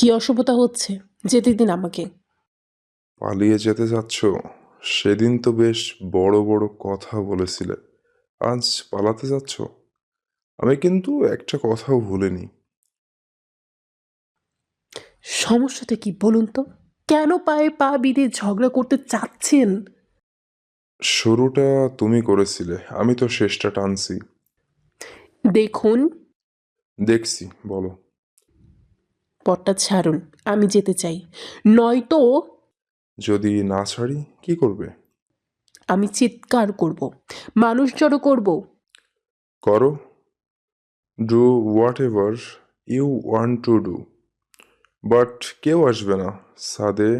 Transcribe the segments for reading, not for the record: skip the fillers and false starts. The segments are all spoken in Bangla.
কি অসভ্যতা হচ্ছে? যেতে দিন আমাকে। পালিয়ে যেতে চাচ্ছ? সেদিন তো বেশ বড় বড় কথা বলেছিলে। আজ পালাতে যাচ্ছ? আমি কিন্তু একটা কথাও ভুলিনি। সমস্যাটা কি বলুন তো? কেন পায়ে পা বিঁধে ঝগড়া করতে চাচ্ছেন? শুরুটা তুমি করেছিলে, আমি তো শেষটা টানছি। দেখুন, দেখছি, বলো। পথটা ছাড়ুন। আমি যেতে চাই। নয়তো যদি না ছাড়ি কি করবে? আমি চিৎকার করব। মানুষ জড়ো করব। করো, do whatever you want to do, but কেউ আসবে না। ছাদে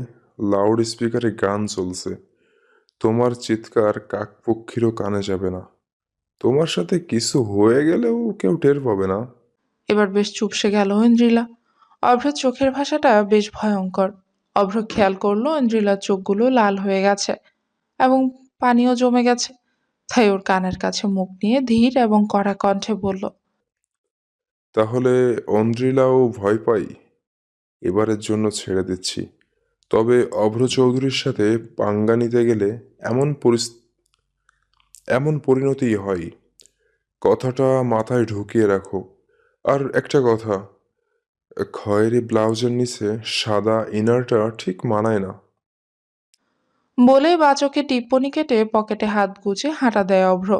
লাউড স্পিকারে গান চলছে। তোমার চিৎকার কাকপক্ষীরও কানে যাবে না। তোমার সাথে কিছু হয়ে গেলেও কেউ টের পাবে না। এবার বেশ চুপসে গেল ইন্দ্রিলা। অভ্রের চোখের ভাষাটা বেশ ভয়ঙ্কর। অভ্র খেয়াল করলো ইন্দ্রিলার চোখগুলো লাল হয়ে গেছে এবং পানিও জমে গেছে। তাই ওর কানের কাছে মুখ নিয়ে ধীর এবং কড়া কণ্ঠে বলল, তাহলে অন্দ্রিলাও ভয় পাই। এবারের জন্য ছেড়ে দিচ্ছি। তবে অভ্র চৌধুরীর সাথে পাঙ্গা নিতে গেলে এমন এমন পরিণতিই হয়। কথাটা মাথায় ঢুকিয়ে রাখো। আর একটা কথা, খয়েরি ব্লাউজের নিচে সাদা ইনারটা ঠিক মানায় না। বলেই বাচকে টিপ্পনি কেটে পকেটে হাত গুজে হাঁটা দেয় অভ্র।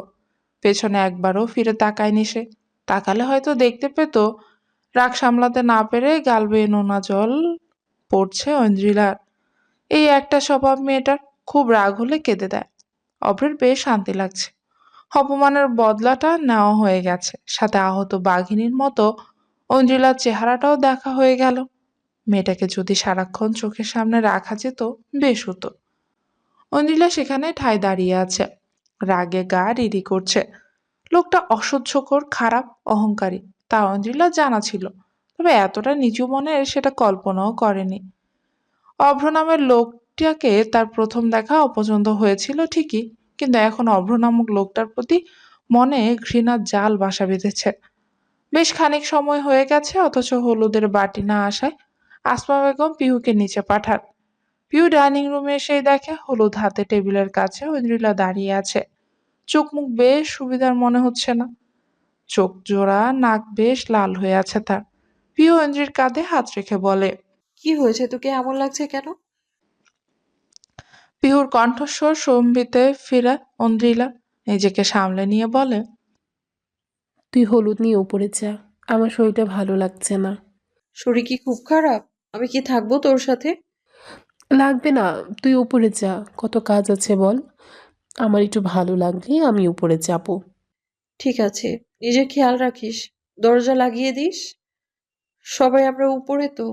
পেছনে একবারও ফিরে তাকায়নি সে। তাকালে হয়তো দেখতে পেত রাগ সামলাতে না পেরে গাল বেয়ে নোনা জল পড়ছে ঐন্দ্রিলার। এই একটা স্বভাব মেয়েটার, খুব রাগ হলে কেঁদে দেয়। অভ্রের বেশ শান্তি লাগছে। অপমানের বদলাটা নেওয়া হয়ে গেছে, সাথে আহত বাঘিনীর মতো ঐন্দ্রিলার চেহারাটাও দেখা হয়ে গেল। মেয়েটাকে যদি সারাক্ষণ চোখের সামনে রাখা যেত বেশ হতো। ঐন্দ্রিলা সেখানে ঠায় দাঁড়িয়ে আছে, রাগে গা রিরি করছে। লোকটা অসহ্যকর, খারাপ, অহংকারী, তা ঐন্দ্রিলার জানা ছিল, তবে এতটা নিচু মনের সেটা কল্পনাও করেনি। অভ্র নামের লোকটাকে তার প্রথম দেখা অপছন্দ হয়েছিল ঠিকই, কিন্তু এখন অভ্র নামক লোকটার প্রতি মনে ঘৃণার জাল বাসা বেঁধেছে। বেশ খানিক সময় হয়ে গেছে, অথচ হলুদের বাটি না আসায় আসমা বেগম পিহুকে নিচে পাঠান। পিহু ডাইনিং রুমে এসেই দেখে হলুদ হাতে টেবিলের কাছে ঐন্দ্রিলা দাঁড়িয়ে আছে। চোখ মুখ বেশ সুবিধার মনে হচ্ছে না। চোখ জোড়া, নাক বেশ লাল হয়ে আছে তার। পিহু ঐন্দ্রির কাঁধে হাত রেখে বলে, কি হয়েছে, তোকে এমন লাগছে কেন? পিহুর কণ্ঠস্বর সম্বিতে ফিরে ঐন্দ্রিলা নিজেকে সামলে নিয়ে বলে, তুই হলুদ নিয়ে উপরে যা। আমার শরীরটা ভালো লাগছে না। শরীর কি খুব খারাপ? আমি কি থাকবো তোর সাথে? লাগবে না। তুই উপরে যা। কত কাজ আছে বল। আমার একটু ভালো লাগলে আমি উপরে যাব। ঠিক আছে, নিজের খেয়াল রাখিস। দরজা লাগিয়ে দিস। সবাই আমরা উপরে তো।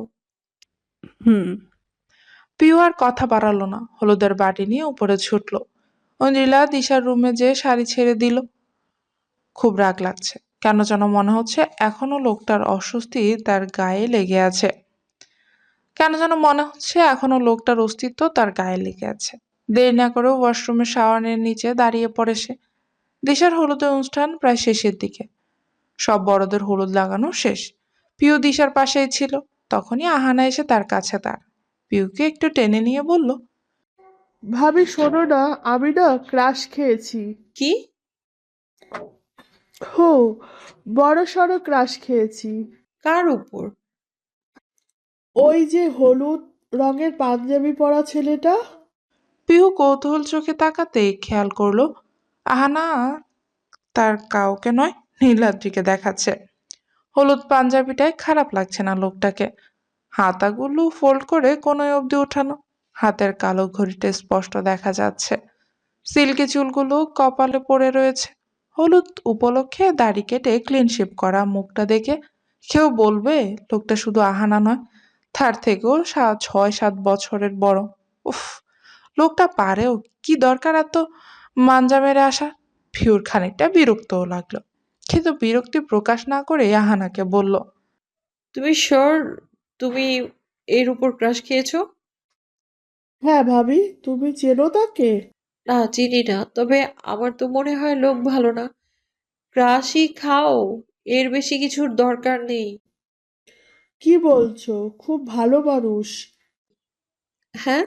হুম। পিহু আর কথা বাড়ালো না, হলুদের বাটি নিয়ে উপরে ছুটলো। ঐন্দ্রিলা দিশার রুমে যেয়ে শাড়ি ছেড়ে দিল। খুব রাগ লাগছে, কেন যেন মনে হচ্ছে এখনো লোকটার অস্বস্তি তার গায়ে লেগে আছে। কেন যেন মনে হচ্ছে এখনো লোকটার অস্তিত্ব তার গায়ে লেগে আছে। দেরি না করে ওয়াশরুমের শাওয়ারের নিচে দাঁড়িয়ে পড়ে সে। দিশার হলুদের অনুষ্ঠান প্রায় শেষের দিকে। সব বড়দের হলুদ লাগানো শেষ। পিউ দিশার পাশেই ছিল। তখনই আহানা এসে তার কাছে দাঁড়। পিউকে একটু টেনে নিয়ে বলল, ভাবি শোনো না, আমি না ক্রাশ খেয়েছি। কি? হো, বড় সড়ো ক্রাশ খেয়েছি। কার উপর? ওই যে হলুদ রঙের পাঞ্জাবি পরা ছেলেটা। পিউ কৌতূহল চোখে তাকাতেই খেয়াল করলো আহানা তার কাউকে নয়, নীলাদ্রিকে দেখাচ্ছে। হলুদ পাঞ্জাবিটায় খারাপ লাগছে না লোকটাকে। হাতাগুলো ফোল্ড করে কোনোই অবধি ওঠানো। হাতের কালো ঘড়িটা স্পষ্ট দেখা যাচ্ছে। সিল্কি চুলগুলো কপালে পড়ে রয়েছে। হলুদ উপলক্ষে দাড়ি কেটে ক্লিন শেভ করা মুখটা দেখে কেউ বলবে লোকটা শুধু আহানা নয়, তার থেকেও 6-7 বছরের বড়। উফ, লোকটা পারেও, কি দরকার এত মাঞ্জা মেরে আসা। ফিউর খানিকটা বিরক্তও লাগলো, কিন্তু বিরক্তি প্রকাশ না করে আহানাকে বলল, তুমি শিওর তুমি এর উপর ক্রাশ খেয়েছো? হ্যাঁ ভাবি, তুমি চেনো তাকে? না, চিনি না, তবে আমার তো মনে হয় লোক ভালো না। ক্রাশই খাও, এর বেশি কিছুর দরকার নেই। কি বলছো? খুব ভালো মানুষ। হ্যাঁ,